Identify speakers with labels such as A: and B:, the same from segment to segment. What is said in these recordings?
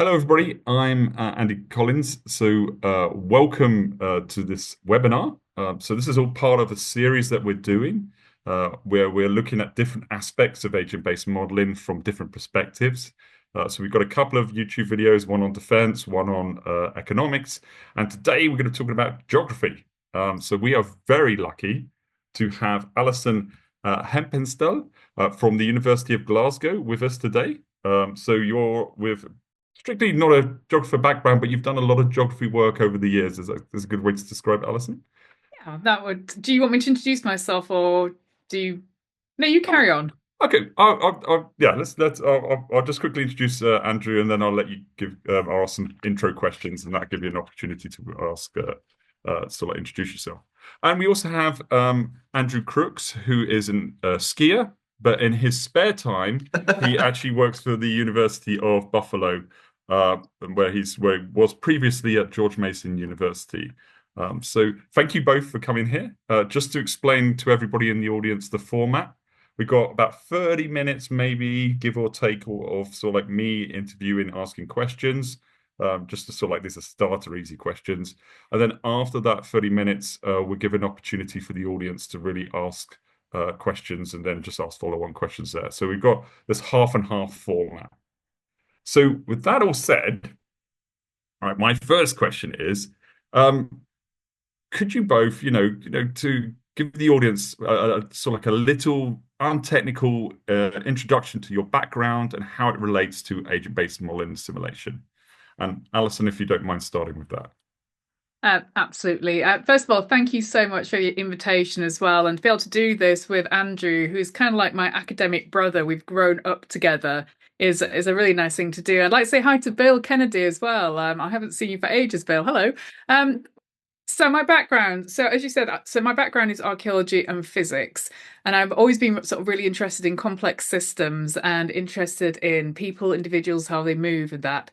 A: Hello, everybody. I'm Andy Collins. Welcome to this webinar. This is all part of a series that we're doing where we're looking at different aspects of agent-based modeling from different perspectives. We've got a couple of YouTube videos, one on defense, one on economics, and today we're going to talk about geography. We are very lucky to have Alison Heppenstall from the University of Glasgow with us today. You're with strictly not a geographer background, but you've done a lot of geography work over the years. Is a good way to describe it, Alison?
B: Yeah, that would. Do you want me to introduce myself, or do you? No, you
A: Oh,
B: carry on.
A: okay. Yeah. I'll just quickly introduce Andrew, and then I'll let you ask some intro questions, and that'll give you an opportunity to ask, introduce yourself. And we also have Andrew Crooks, who is a skier, but in his spare time, he actually works for the University of Buffalo, where he was previously at George Mason University. Thank you both for coming here. Just to explain to everybody in the audience the format. We got about 30 minutes, maybe give or take, of sort of like me interviewing, asking questions, just to sort of like these are starter easy questions. And then after that 30 minutes, we'll give an opportunity for the audience to really ask questions and then just ask follow-on questions there. So we've got this half and half format. So with that all said, all right, my first question is, could you both, to give the audience sort of like a little untechnical introduction to your background and how it relates to agent-based modeling and simulation? And Alison, if you don't mind starting with that.
B: Absolutely. First of all, thank you so much for your invitation as well, and to be able to do this with Andrew, who's kind of like my academic brother. We've grown up together. Is a really nice thing to do. I'd like to say hi to Bill Kennedy as well. I haven't seen you for ages, Bill. Hello. So my background, so as you said, so my background is archaeology and physics, and I've always been sort of really interested in complex systems and interested in people, individuals, how they move, and that.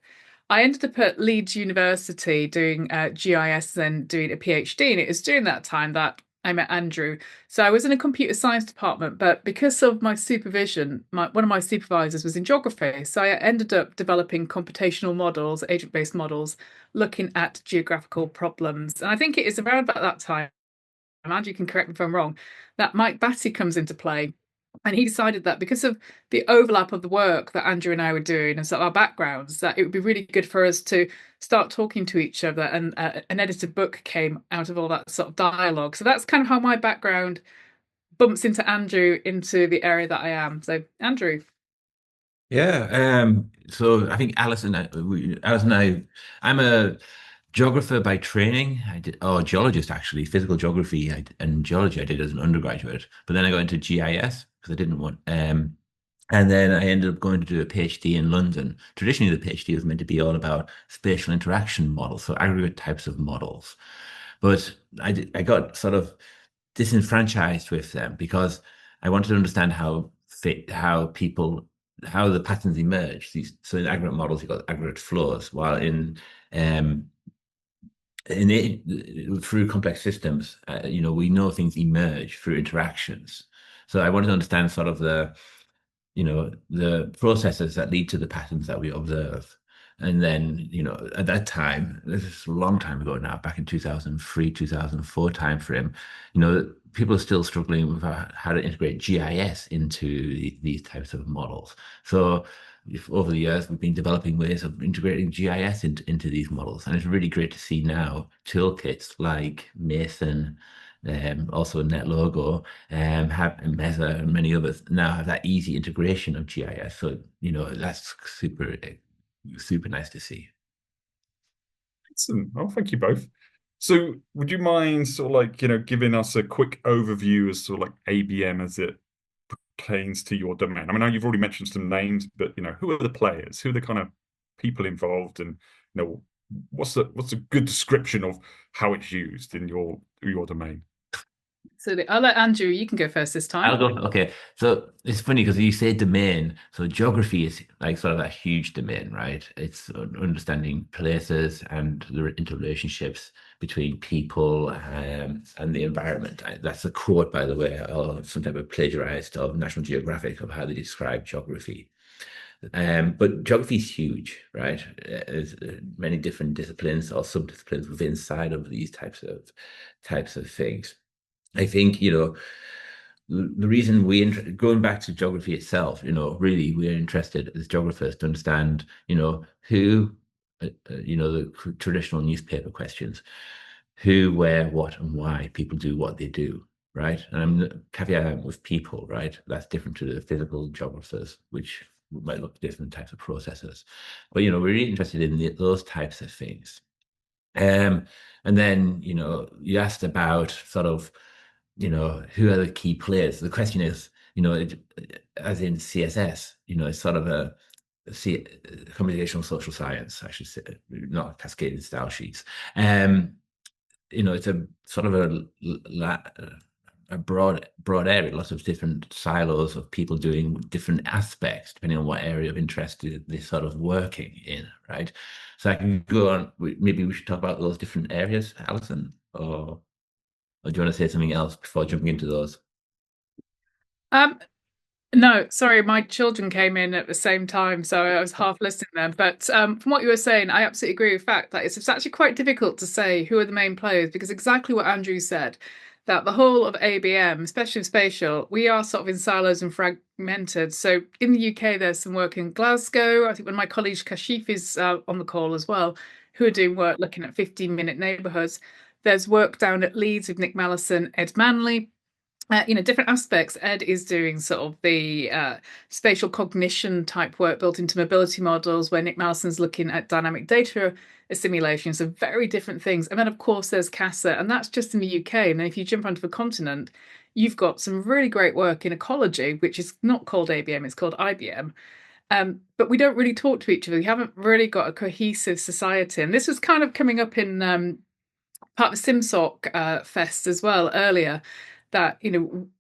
B: I ended up at Leeds University doing GIS and doing a PhD, and it was during that time that I met Andrew. So I was in a computer science department, but because of my supervision, one of my supervisors was in geography. So I ended up developing computational models, agent-based models, looking at geographical problems. And I think it is around about that time, and Andrew can correct me if I'm wrong, that Mike Batty comes into play. And he decided that because of the overlap of the work that Andrew and I were doing and sort of our backgrounds, that it would be really good for us to start talking to each other. And an edited book came out of all that sort of dialogue. So that's kind of how my background bumps into Andrew into the area that I am. So, Andrew.
C: Yeah, so I think Alison and I'm a geographer by training. Or geologist actually, physical geography and geology I did as an undergraduate. But then I got into GIS because I didn't want, and then I ended up going to do a PhD in London. Traditionally, the PhD was meant to be all about spatial interaction models, so aggregate types of models. But I got sort of disenfranchised with them because I wanted to understand how the patterns emerge. So in aggregate models, you've got aggregate flows, while um, through complex systems, we know things emerge through interactions. So I wanted to understand sort of the processes that lead to the patterns that we observe. And then, at that time, this is a long time ago now, back in 2003, 2004 timeframe, people are still struggling with how to integrate GIS into these types of models. So over the years, we've been developing ways of integrating GIS into these models. And it's really great to see now toolkits like Mason, also NetLogo, have Mesa and many others now have that easy integration of GIS. So, that's super nice to see.
A: Excellent. Oh, thank you both. So would you mind sort of like, giving us a quick overview as sort of like ABM as it pertains to your domain? I mean, I know you've already mentioned some names, but who are the players? Who are the kind of people involved, and what's a good description of how it's used in your domain?
B: So I'll let Andrew, you can go first this
C: I'll
B: time.
C: go. Okay. So it's funny because you say domain. So geography is like sort of a huge domain, right? It's understanding places and the interrelationships between people and the environment. That's a quote, by the way, or some type of plagiarized of National Geographic of how they describe geography. But geography is huge, right? There's many different disciplines or subdisciplines within inside of these types of things. I think, the reason going back to geography itself, really we're interested as geographers to understand, who, the traditional newspaper questions, who, where, what, and why people do what they do, right? And I'm caveat with people, right? That's different to the physical geographers, which might look at different types of processes. But, we're really interested in those types of things. And then, you asked about sort of, who are the key players? The question is, as in CSS, it's sort of a computational social science, I should say, not cascaded style sheets. It's a sort of a broad area, lots of different silos of people doing different aspects, depending on what area of interest they're sort of working in, right? So I can go on. Maybe we should talk about those different areas, Alison, or do you want to say something else before jumping into those?
B: No, sorry, my children came in at the same time, so I was half listening then. But from what you were saying, I absolutely agree with the fact that it's actually quite difficult to say who are the main players, because exactly what Andrew said, that the whole of ABM, especially in spatial, we are sort of in silos and fragmented. So in the UK, there's some work in Glasgow. I think one of my colleagues, Kashif, is on the call as well, who are doing work looking at 15-minute neighbourhoods. There's work down at Leeds with Nick Mallison, Ed Manley. Different aspects. Ed is doing sort of the spatial cognition type work built into mobility models, where Nick Mallison's looking at dynamic data assimilation. So very different things. And then, of course, there's CASA, and that's just in the UK. And then if you jump onto the continent, you've got some really great work in ecology, which is not called ABM, it's called IBM. But we don't really talk to each other. We haven't really got a cohesive society. And this was kind of coming up in part of SimSoc Fest as well earlier, that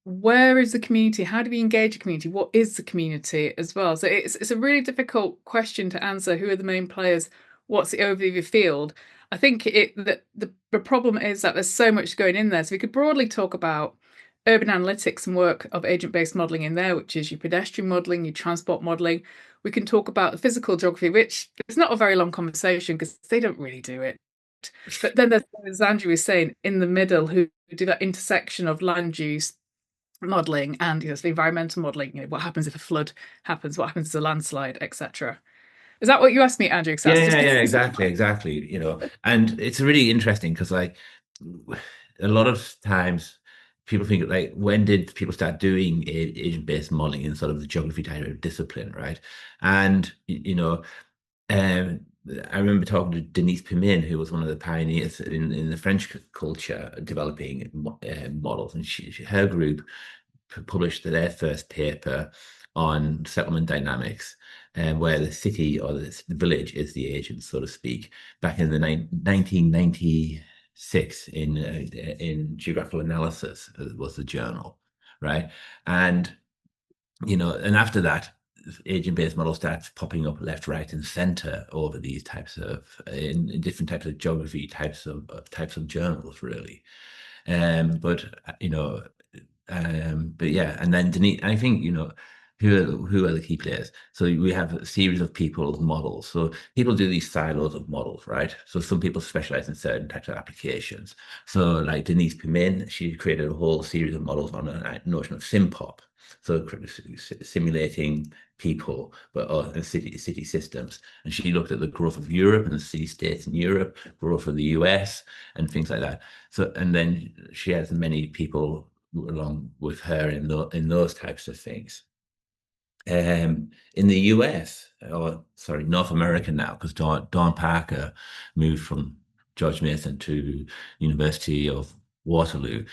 B: where is the community, how do we engage a community, what is the community as well. So it's a really difficult question to answer. Who are the main players, what's the overview of the field? I think the problem is that there's so much going in there. So we could broadly talk about urban analytics and work of agent-based modeling in there, which is your pedestrian modeling, your transport modeling. We can talk about the physical geography, which is not a very long conversation because they don't really do it. But then there's, as Andrew was saying, in the middle, who do that intersection of land use modelling and the environmental modelling. What happens if a flood happens? What happens if a landslide, etc. Is that what you asked me, Andrew?
C: Yeah, exactly. And it's really interesting because, like, a lot of times people think, like, when did people start doing agent-based modeling in sort of the geography type of discipline, right? And I remember talking to Denise Pimin, who was one of the pioneers in the French culture developing models, and her group published their first paper on settlement dynamics, where the city or the village is the agent, so to speak, back in the 1996 in Geographical Analysis was the journal, right? And and after that, agent-based models start popping up left, right, and center over these types of in different types of geography types of journals, really. But yeah, and then Denise, I think who are the key players? So we have a series of people's models. So people do these silos of models, right? So some people specialize in certain types of applications. So like Denise Pimin, she created a whole series of models on a notion of SimPop. So simulating people, but city systems. And she looked at the growth of Europe and the city states in Europe, growth of the US, and things like that. So, and then she has many people along with her in those types of things. In the US, or sorry, North America now, because Dawn Parker moved from George Mason to University of Waterloo.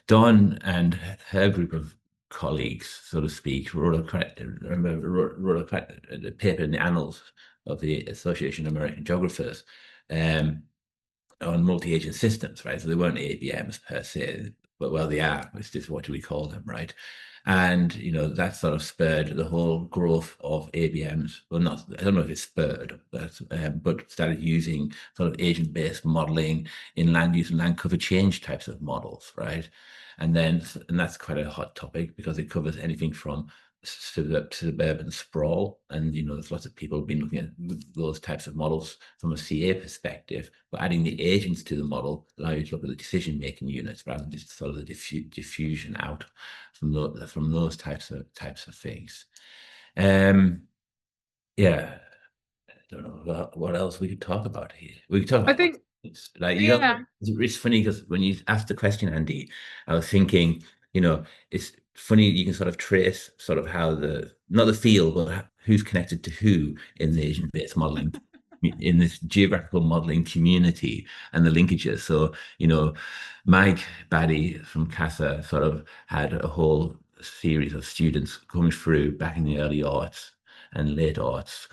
C: Dawn and her group of colleagues, so to speak, wrote a paper in the Annals of the Association of American Geographers on multi-agent systems, right? So they weren't ABMs per se, but well, they are. It's just what do we call them, right? And that sort of spurred the whole growth of ABMs. Well, not, I don't know if it's spurred, but started using sort of agent-based modeling in land use and land cover change types of models, right? And that's quite a hot topic because it covers anything from suburban sprawl, and there's lots of people who've been looking at those types of models from a CA perspective, but adding the agents to the model allow you to look at the decision-making units rather than just sort of the diffusion out from those types of things. Yeah, I don't know what else we could talk about here. We could talk
B: I
C: about
B: think,
C: like
B: yeah.
C: it's funny because when you asked the question, Andy, I was thinking, it's funny you can sort of trace sort of how not the field, but who's connected to who in the agent-based modeling, in this geographical modeling community and the linkages. So, Mike Baddy from CASA sort of had a whole series of students coming through back in the early aughts and late aughts,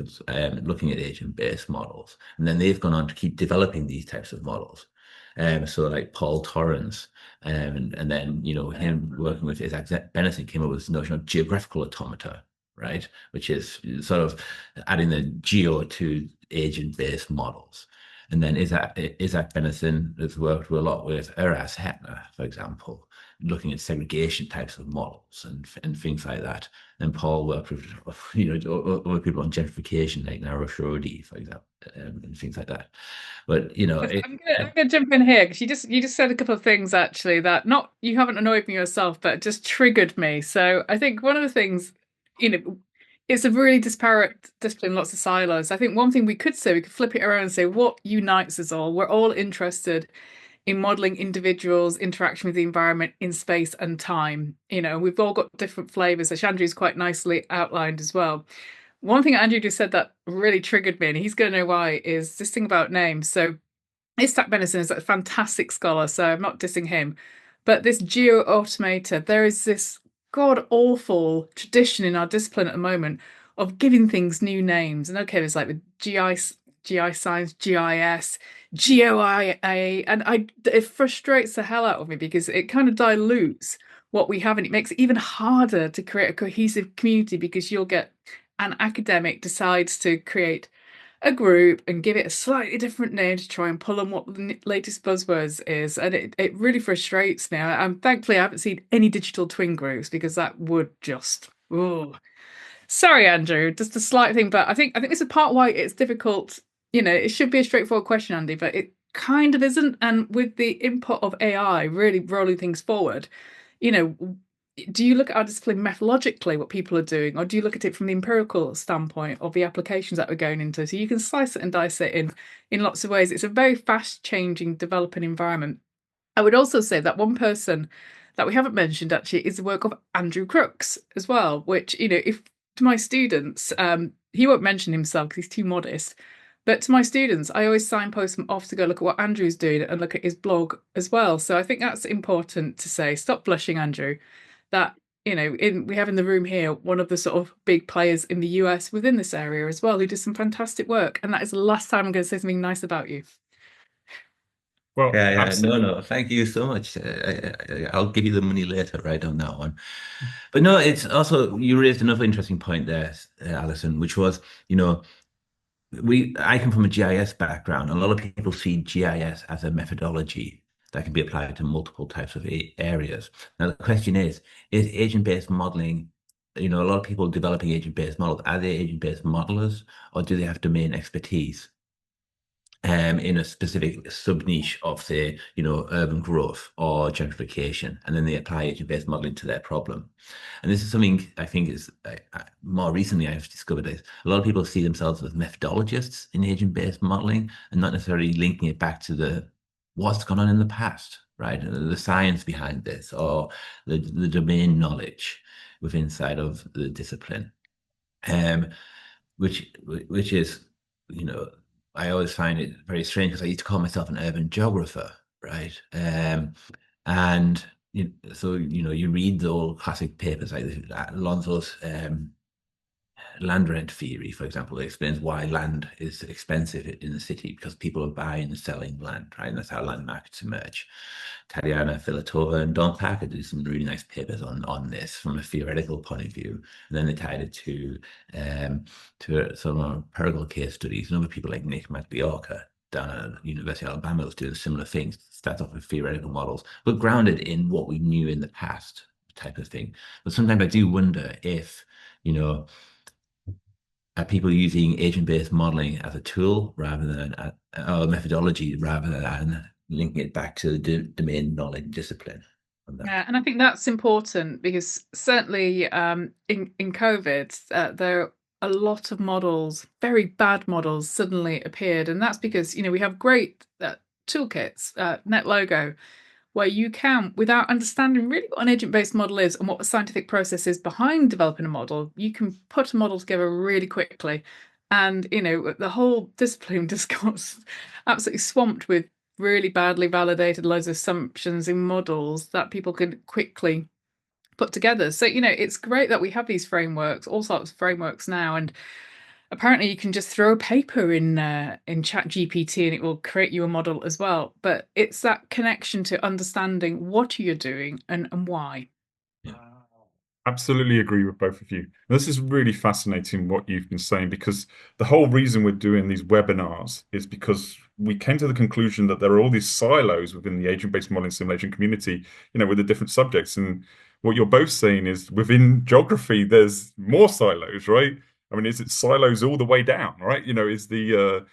C: looking at agent-based models. And then they've gone on to keep developing these types of models. So like Paul Torrance, and then, him working with Isaac Benison came up with this notion of geographical automata, right? Which is sort of adding the geo to agent-based models. And then Isaac Benison has worked a lot with Uras Hetner, for example, looking at segregation types of models and things like that. And Paul worked with, other people on gentrification, like Nara Shrodi, for example, and things like that. But
B: I'm gonna jump in here because you just said a couple of things actually that not you haven't annoyed me yourself, but just triggered me. So I think one of the things, it's a really disparate discipline, lots of silos. I think one thing we could flip it around and say what unites us all. We're all interested in modeling individuals' interaction with the environment in space and time. We've all got different flavors, which Andrew's quite nicely outlined as well. One thing Andrew just said that really triggered me, and he's going to know why, is this thing about names. So Isaac Benison is a fantastic scholar, so I'm not dissing him. But this geo-automata, there is this god-awful tradition in our discipline at the moment of giving things new names. And okay, there's like the GI science, GIS, GOIA, and it frustrates the hell out of me because it kind of dilutes what we have, and it makes it even harder to create a cohesive community because you'll get an academic decides to create a group and give it a slightly different name to try and pull on what the latest buzzwords is. And it really frustrates me. Thankfully, I haven't seen any digital twin groups because that would just, oh. Sorry, Andrew, just a slight thing, but I think this is part why it's difficult. It should be a straightforward question, Andy, but it kind of isn't. And with the input of AI really rolling things forward, do you look at our discipline methodologically, what people are doing, or do you look at it from the empirical standpoint of the applications that we're going into? So you can slice it and dice it in lots of ways. It's a very fast-changing, developing environment. I would also say that one person that we haven't mentioned actually is the work of Andrew Crooks as well, which, if to my students, he won't mention himself because he's too modest, but to my students, I always signpost them off to go look at what Andrew's doing and look at his blog as well. So I think that's important to say. Stop blushing, Andrew. That we have in the room here one of the sort of big players in the US within this area as well, who does some fantastic work. And that is the last time I'm going to say something nice about you.
A: Well,
C: yeah, no, thank you so much. I'll give you the money later, right, on that one. But no, it's also, you raised another interesting point there, Alison, which was, I come from a GIS background. A lot of people see GIS as a methodology that can be applied to multiple types of areas. Now, the question is agent-based modeling, a lot of people developing agent-based models, are they agent-based modelers or do they have domain expertise in a specific sub-niche of, say, urban growth or gentrification, and then they apply agent-based modeling to their problem? And this is something I think is more recently I've discovered is a lot of people see themselves as methodologists in agent-based modeling and not necessarily linking it back to what's gone on in the past, right? The science behind this or the domain knowledge within inside of the discipline, which is, I always find it very strange because I used to call myself an urban geographer, right? And so you read the old classic papers like Alonso's land rent theory, for example, that explains why land is expensive in the city because people are buying and selling land, right? And that's how land markets emerge. Tatiana Filatova and Don Parker did some really nice papers on this from a theoretical point of view. And then they tied it to some empirical case studies. And other people like Nick Matliorka down at University of Alabama was doing similar things, start off with theoretical models, but grounded in what we knew in the past type of thing. But sometimes I do wonder if Are people using agent-based modeling as a tool rather than a methodology, rather than linking it back to the domain knowledge discipline?
B: Yeah, and I think that's important because certainly in COVID, there are a lot of models, very bad models, suddenly appeared, and that's because we have great toolkits, NetLogo, where you can, without understanding really what an agent-based model is and what the scientific process is behind developing a model, you can put a model together really quickly, and the whole discipline just got absolutely swamped with really badly validated loads of assumptions in models that people could quickly put together. So, it's great that we have these frameworks, all sorts of frameworks now. And apparently you can just throw a paper in Chat GPT and it will create you a model as well. But it's that connection to understanding what you're doing and why.
A: Absolutely agree with both of you. This is really fascinating what you've been saying, because the whole reason we're doing these webinars is because we came to the conclusion that there are all these silos within the agent-based modeling simulation community, with the different subjects. And what you're both saying is within geography, there's more silos, right? I mean, is it silos all the way down, right? Is the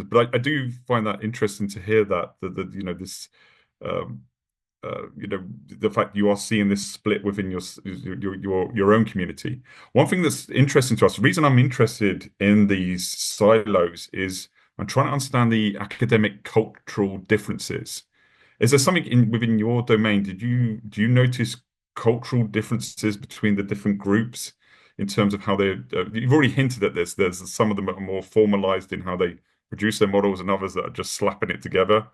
A: but I do find that interesting to hear that this um, the fact you are seeing this split within your own community. One thing that's interesting to us, the reason I'm interested in these silos is I'm trying to understand the academic cultural differences. Is there something within your domain? Do you notice cultural differences between the different groups in terms of how they? You've already hinted at this. There's some of them that are more formalized in how they produce their models, and others that are just slapping it together.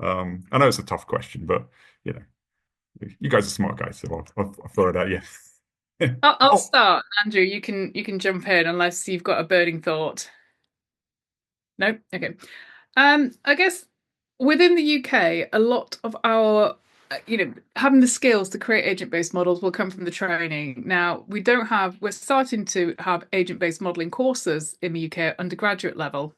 A: I know it's a tough question, but you guys are smart guys, so I'll throw it at you.
B: I'll start, Andrew. You can jump in unless you've got a burning thought. No? Okay. I guess within the UK, a lot of our having the skills to create agent-based models will come from the training. Now, we're starting to have agent-based modeling courses in the UK at undergraduate level.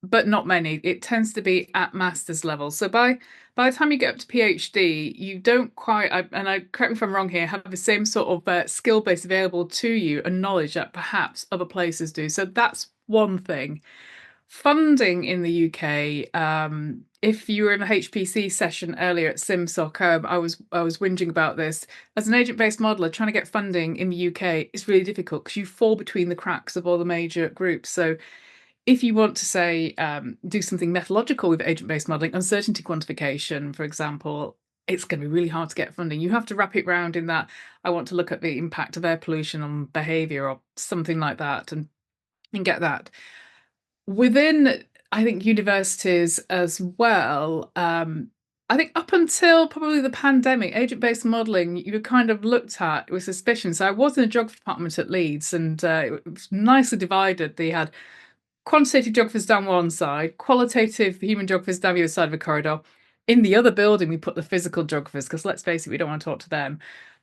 B: But not many. It tends to be at master's level. So by the time you get up to PhD, you don't quite, correct me if I'm wrong here, have the same sort of skill base available to you and knowledge that perhaps other places do. So that's one thing. Funding in the UK, if you were in a HPC session earlier at SimSoc, I was whinging about this. As an agent-based modeler, trying to get funding in the UK is really difficult because you fall between the cracks of all the major groups. So if you want to say do something methodological with agent-based modeling, uncertainty quantification, for example, it's going to be really hard to get funding. You have to wrap it around in that I want to look at the impact of air pollution on behavior or something like that and get that. Within, I think, universities as well, I think up until probably the pandemic, agent-based modeling, you were kind of looked at with suspicion. So I was in a geography department at Leeds, and it was nicely divided. They had quantitative geographers down one side, qualitative human geographers down the other side of the corridor. In the other building, we put the physical geographers because let's face it, we don't want to talk to them.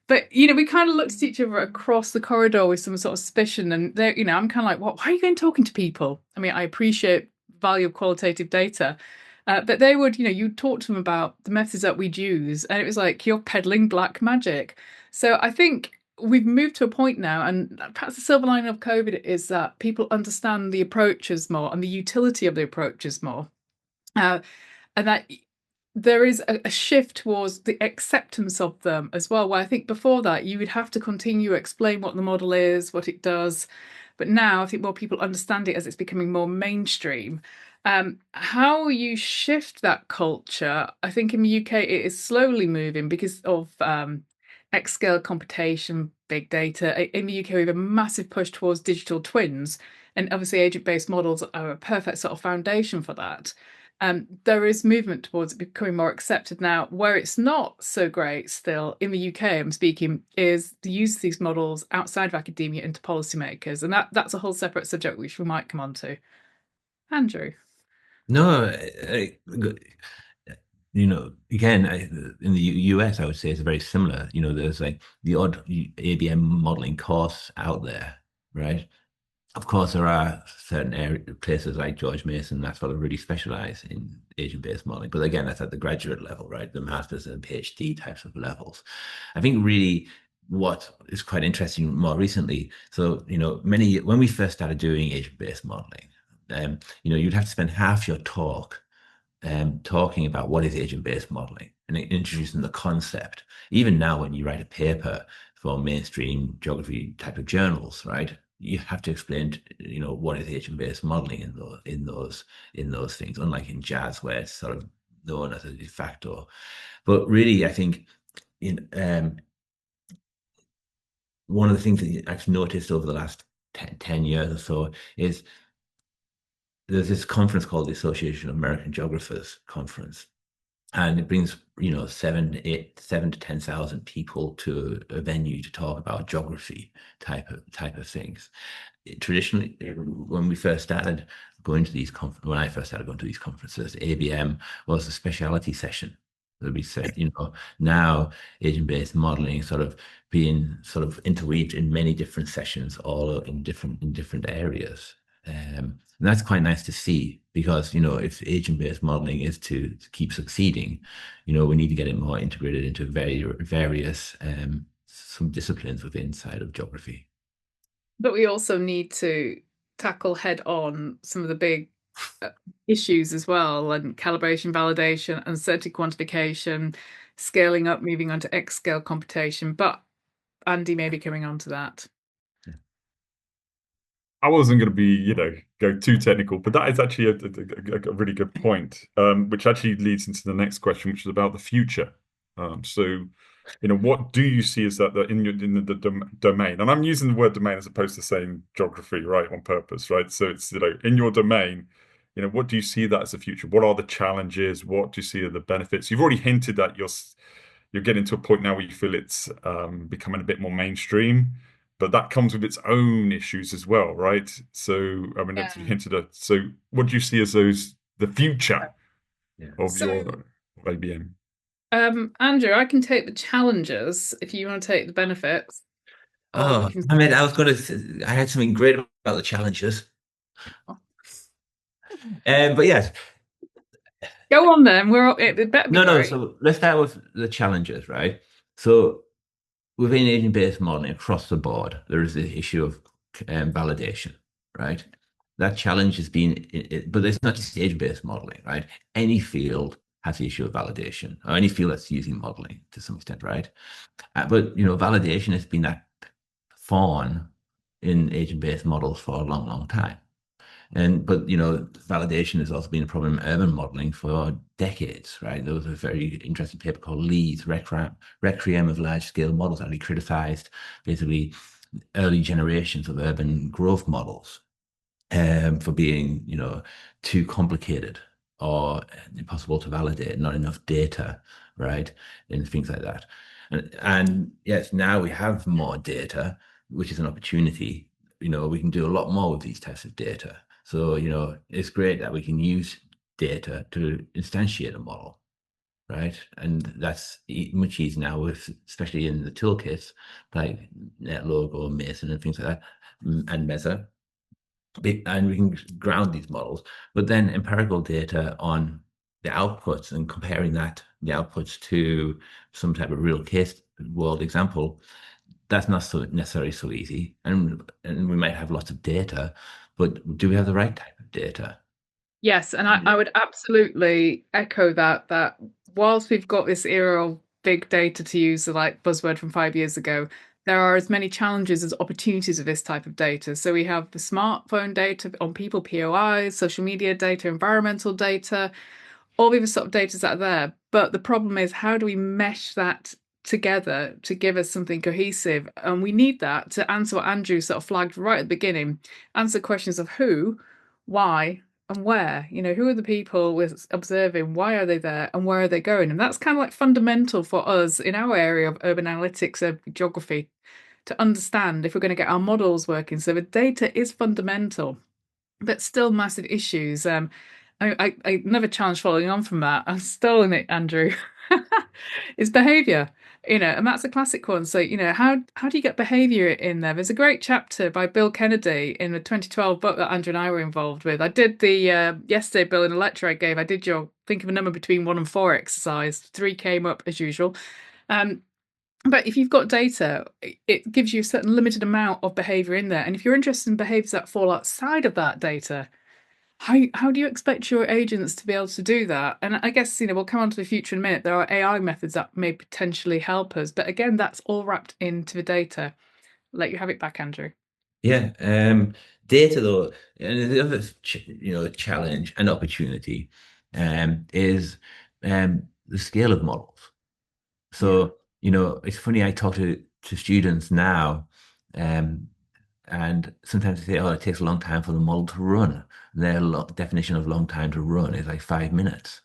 B: But we kind of looked at each other across the corridor with some sort of suspicion, and I'm kind of like, "What? Why are you going talking to people?" I mean, I appreciate value of qualitative data, but they would, you'd talk to them about the methods that we'd use, and it was like you're peddling black magic. So I think we've moved to a point now, and perhaps the silver lining of COVID is that people understand the approaches more and the utility of the approaches more, and that there is a shift towards the acceptance of them as well, where I think before that you would have to continue to explain what the model is, what it does, but now I think more people understand it as it's becoming more mainstream. How you shift that culture, I think in the UK it is slowly moving because of X-scale computation, big data. In the UK, we have a massive push towards digital twins, and obviously agent-based models are a perfect sort of foundation for that. There is movement towards it becoming more accepted now. Where it's not so great still, in the UK, I'm speaking, is the use of these models outside of academia into policymakers, and that's a whole separate subject which we might come on to. Andrew?
C: No, again, in the US, I would say it's very similar. There's like the odd ABM modeling course out there, right? Of course, there are certain places like George Mason that sort of really specialize in agent-based modeling. But again, that's at the graduate level, right? The master's and PhD types of levels. I think really what is quite interesting more recently. So, when we first started doing agent-based modeling, you'd have to spend half your talk talking about what is agent-based modeling and introducing the concept. Even now, when you write a paper for mainstream geography type of journals, right, you have to explain, what is agent-based modeling in those things. Unlike in jazz, where it's sort of known as a de facto. But really, I think one of the things that I've noticed over the last 10 years or so is there's this conference called the Association of American Geographers conference, and it brings 7 to 10,000 people to a venue to talk about geography type of things. Traditionally, when I first started going to these conferences, ABM was a specialty session. We said, now agent-based modeling sort of being sort of interweaved in many different sessions, all in different areas. And that's quite nice to see, because if agent-based modeling is to keep succeeding, we need to get it more integrated into various some disciplines within inside of geography.
B: But we also need to tackle head on some of the big issues as well, and calibration, validation, uncertainty quantification, scaling up, moving on to X scale computation. But Andy may be coming on to that.
A: I wasn't going to be, go too technical, but that is actually a really good point, which actually leads into the next question, which is about the future. So, what do you see as that in the domain? And I'm using the word domain as opposed to saying geography, right, on purpose, right? So it's, in your domain, what do you see that as the future? What are the challenges? What do you see are the benefits? You've already hinted that you're getting to a point now where you feel it's becoming a bit more mainstream, but that comes with its own issues as well, right? So, I mean, that's hinted at. So, what do you see as the future of your IBM?
B: Andrew, I can take the challenges if you want to take the benefits.
C: Oh, I mean, I had something great about the challenges. But yes.
B: Go on then. It better be great.
C: So let's start with the challenges, right? So within agent-based modeling across the board, there is the issue of validation, right? That challenge has been, but it's not just agent-based modeling, right? Any field has the issue of validation, or any field that's using modeling to some extent, right? But validation has been that thorn in agent-based models for a long, long time. But validation has also been a problem in urban modeling for decades, right? There was a very interesting paper called Lee's Requiem of Large-Scale Models, that really criticized basically early generations of urban growth models for being, too complicated or impossible to validate, not enough data, right? And things like that. And yes, now we have more data, which is an opportunity. We can do a lot more with these types of data. So, it's great that we can use data to instantiate a model, right? And that's much easier now, especially in the toolkits like NetLog or Mason and things like that, and Mesa. And we can ground these models, but then empirical data on the outputs and comparing the outputs to some type of real case world example, that's not necessarily so easy. And we might have lots of data, but do we have the right type of data?
B: Yes, and I would absolutely echo that whilst we've got this era of big data, to use the buzzword from 5 years ago, there are as many challenges as opportunities of this type of data. So we have the smartphone data on people, POIs, social media data, environmental data, all the other sort of data that are there. But the problem is, how do we mesh that together to give us something cohesive? And we need that to answer what Andrew sort of flagged right at the beginning, answer questions of who, why, and where. Who are the people we're observing? Why are they there? And where are they going? And that's kind of like fundamental for us in our area of urban analytics, geography, to understand if we're going to get our models working. So the data is fundamental, but still massive issues. I another challenge following on from that, I've stolen it, Andrew, is behavior. And that's a classic one. So, how do you get behavior in there? There's a great chapter by Bill Kennedy in the 2012 book that Andrew and I were involved with. I did the yesterday, Bill, in a lecture I gave, I did your think of a number between 1 and 4 exercise. 3 came up as usual. But if you've got data, it gives you a certain limited amount of behavior in there. And if you're interested in behaviors that fall outside of that data, how do you expect your agents to be able to do that? And I guess, we'll come on to the future in a minute. There are AI methods that may potentially help us. But again, that's all wrapped into the data. I'll let you have it back, Andrew.
C: Yeah, data though, and the other challenge and opportunity is the scale of models.
B: Yeah.
C: So, it's funny, I talk to students now, um, and sometimes they say, oh, it takes a long time for the model to run. Their definition of long time to run is like 5 minutes.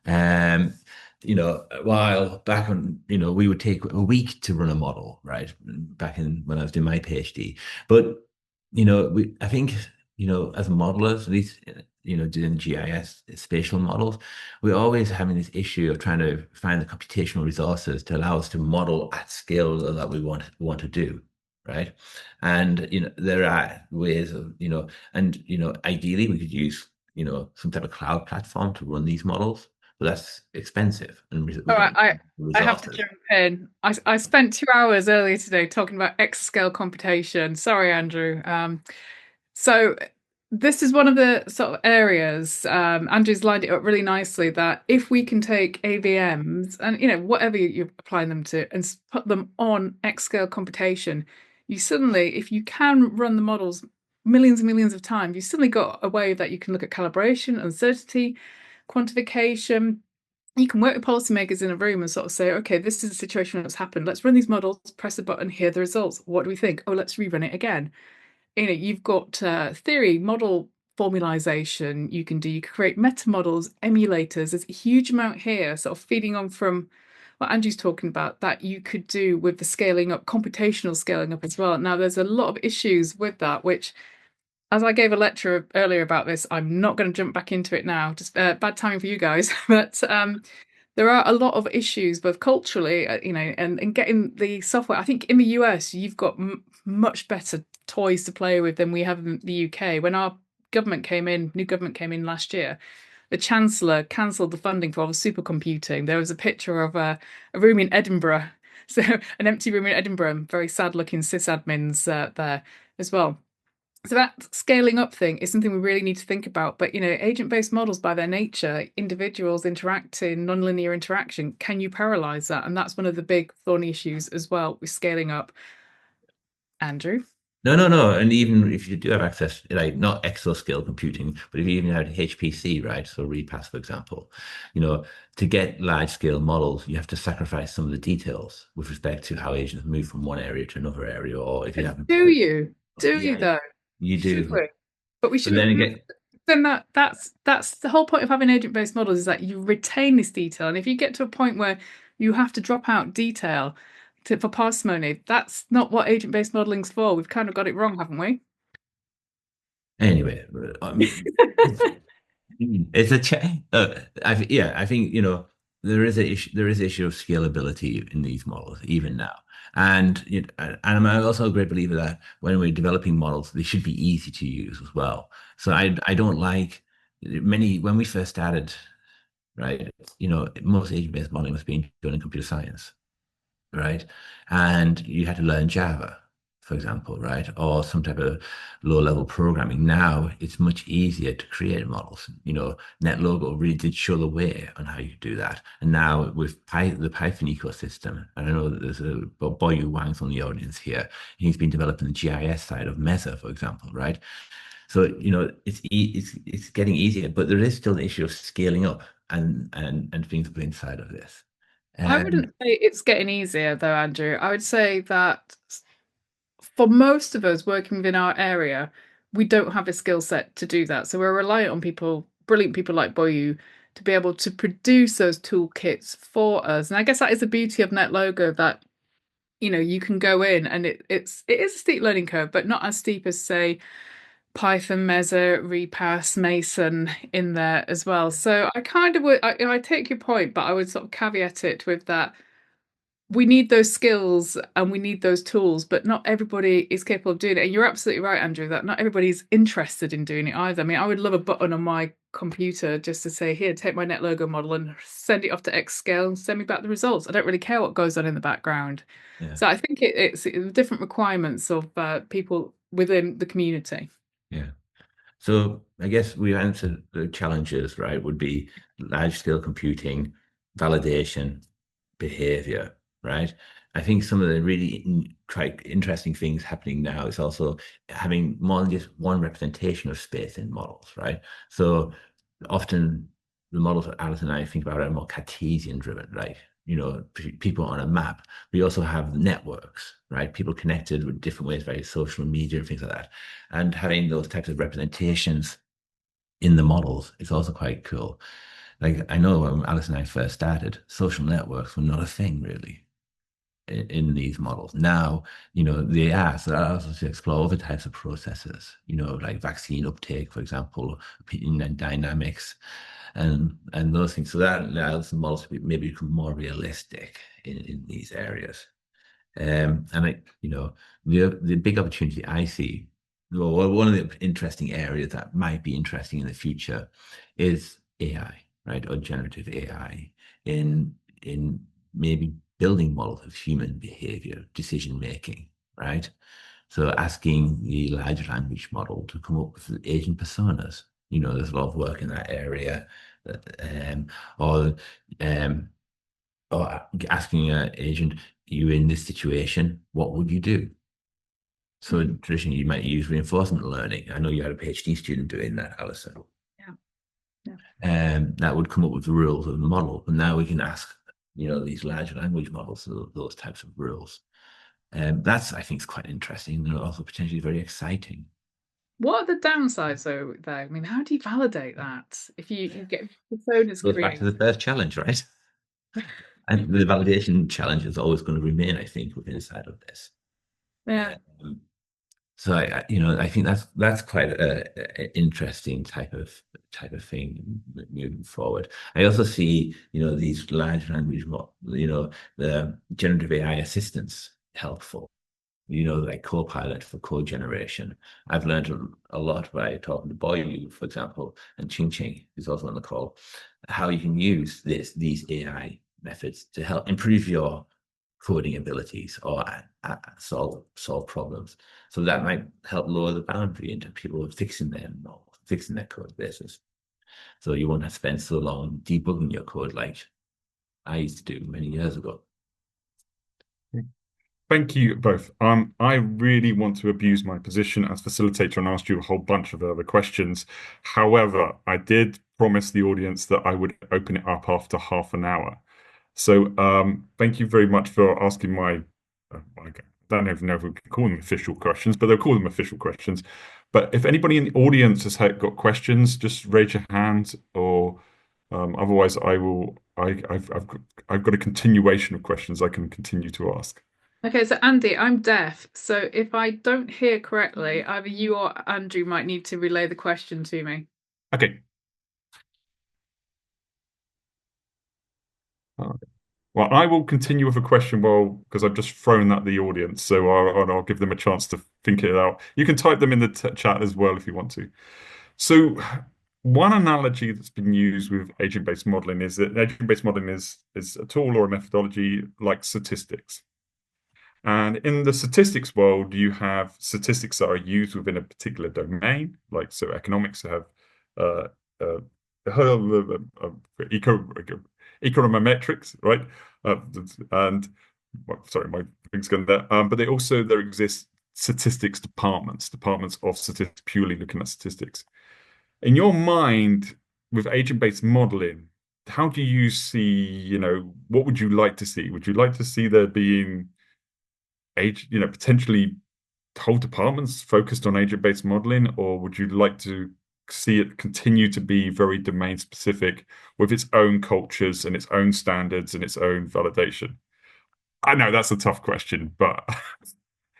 C: Um, while back when, we would take a week to run a model, right? Back in when I was doing my PhD. But, I think, as modelers, at least, doing GIS spatial models, we're always having this issue of trying to find the computational resources to allow us to model at scale that we want to do, right? And, there are ways of, ideally we could use, some type of cloud platform to run these models, but that's expensive and we
B: All right,
C: don't have
B: I have to
C: resources.
B: jump in. I spent 2 hours earlier today talking about exascale computation. Sorry, Andrew. So this is one of the sort of areas, Andrew's lined it up really nicely, that if we can take AVMs and whatever you're applying them to and put them on exascale computation, you suddenly, if you can run the models millions and millions of times, you suddenly got a way that you can look at calibration, uncertainty, quantification. You can work with policymakers in a room and sort of say, okay, this is the situation that's happened. Let's run these models, press a button, hear the results. What do we think? Oh, let's rerun it again. You've got theory, model formalization you can do. You can create meta models, emulators. There's a huge amount here, sort of feeding on from what Andrew's talking about, that you could do with the scaling up, computational scaling up as well. Now, there's a lot of issues with that, which, as I gave a lecture earlier about this, I'm not going to jump back into it now. Just bad timing for you guys, but there are a lot of issues, both culturally, and getting the software. I think in the US, you've got much better toys to play with than we have in the UK. When our new government came in last year, the Chancellor cancelled the funding for all the supercomputing. There was a picture of a room in Edinburgh, so an empty room in Edinburgh, very sad-looking sysadmins there as well. So that scaling up thing is something we really need to think about. But agent-based models by their nature, individuals interacting, nonlinear interaction, can you parallelize that? And that's one of the big thorny issues as well with scaling up. Andrew?
C: No, no, no. And even if you do have access, like not exascale computing, but if you even have HPC, right? So repass, for example, to get large scale models, you have to sacrifice some of the details with respect to how agents move from one area to another area, or if you have,
B: Do you? Do you
C: yeah,
B: though?
C: you
B: Should
C: do.
B: we? But we
C: But then
B: shouldn't.
C: again,
B: Then that's the whole point of having agent-based models, is that you retain this detail. And if you get to a point where you have to drop out detail for parsimony, that's not what agent-based modeling's for. We've kind of got it wrong, haven't we?
C: anyway, it's a I think there is a issue. There is issue of scalability in these models even now, and and I'm also a great believer that when we're developing models, they should be easy to use as well. So I don't like many when we first started, right? Most agent-based modeling was being done in computer science, right? And you had to learn Java, for example, right? Or some type of low-level programming. Now it's much easier to create models. NetLogo really did show the way on how you do that. And now with the Python ecosystem, and I know that there's a Boyu Wang's on the audience here. He's been developing the GIS side of Mesa, for example, right? So it's getting easier, but there is still the issue of scaling up and things inside of this.
B: I wouldn't
C: And
B: say it's getting easier though, Andrew. I would say that for most of us working within our area, we don't have a skill set to do that. So we're reliant on people, brilliant people like Boyu, to be able to produce those toolkits for us. And I guess that is the beauty of NetLogo, that you can go in and it is a steep learning curve, but not as steep as, say, Python, Mesa, Repass, Mason in there as well. So I kind of would, I take your point, but I would sort of caveat it with that. we need those skills and we need those tools, but not everybody is capable of doing it. And you're absolutely right, Andrew, that not everybody's interested in doing it either. I mean, I would love a button on my computer just to say, here, take my NetLogo model and send it off to Xscale and send me back the results. I don't really care what goes on in the background.
C: Yeah.
B: So I think it's different requirements of people within the community.
C: Yeah. So I guess we answered the challenges, right? Would be large scale computing, validation, behavior, right? I think some of the really quite interesting things happening now is also having more than just one representation of space in models, right? So often the models that Alice and I think about are more Cartesian driven, right? You know, people on a map. We also have networks, right? People connected with different ways, via social media and things like that. And having those types of representations in the models is also quite cool. Like I know when Alice and I first started, social networks were not a thing really in these models. Now, you know, they are. So that allows us to explore other types of processes, you know, like vaccine uptake, for example, opinion and dynamics, and those things. So that allows the models to maybe become more realistic in these areas. And you know, the big opportunity I see, well, one of the interesting areas that might be interesting in the future is AI, right, or generative AI in maybe building models of human behavior, decision making, right? So asking the large language model to come up with agent personas. You know, there's a lot of work in that area, um, or um, or asking an agent, you in this situation, what would you do? So traditionally, you might use reinforcement learning. I know you had a PhD student doing that, Alison.
B: Yeah. Yeah.
C: And that would come up with the rules of the model. And now we can ask, you know, these large language models, those types of rules. And that's, I think, is quite interesting and also potentially very exciting.
B: What are the downsides though? I mean, how do you validate that if you get personas
C: Goes back to the
B: created?
C: first challenge, right? And the validation challenge is always going to remain, I think, within inside of this.
B: Yeah.
C: So you know, I think that's quite a interesting type of thing moving forward. I also see, you know, these large language, you know, the generative AI assistants helpful. You know, like Copilot for code generation. I've learned a lot by talking to Boyu, for example, and Ching Ching, who's also on the call, how you can use these AI methods to help improve your coding abilities or solve problems. So that might help lower the boundary into people fixing their code bases. So you won't have to spend so long debugging your code like I used to do many years ago.
A: Thank you both. I really want to abuse my position as facilitator and ask you a whole bunch of other questions. However, I did promise the audience that I would open it up after half an hour. So thank you very much for asking my, I don't even know if we can call them official questions, but they'll call them official questions. But if anybody in the audience has got questions, just raise your hand, or otherwise I've got a continuation of questions I can continue to ask.
B: Okay, so Andy, I'm deaf. So if I don't hear correctly, either you or Andrew might need to relay the question to me.
A: Okay. Well, I will continue with a question, because I've just thrown at the audience, so I'll give them a chance to think it out. You can type them in the chat as well if you want to. So, one analogy that's been used with agent-based modeling is that agent-based modeling is a tool or a methodology like statistics. And in the statistics world, you have statistics that are used within a particular domain, like so economics have uh, uh, econometrics, right? And sorry, my thing's gone there. But there exist statistics departments of statistics purely looking at statistics. In your mind, with agent-based modeling, how do you see, you know, what would you like to see? Would you like to see there being potentially whole departments focused on agent-based modeling, or would you like to see it continue to be very domain specific with its own cultures and its own standards and its own validation? I know that's a tough question, but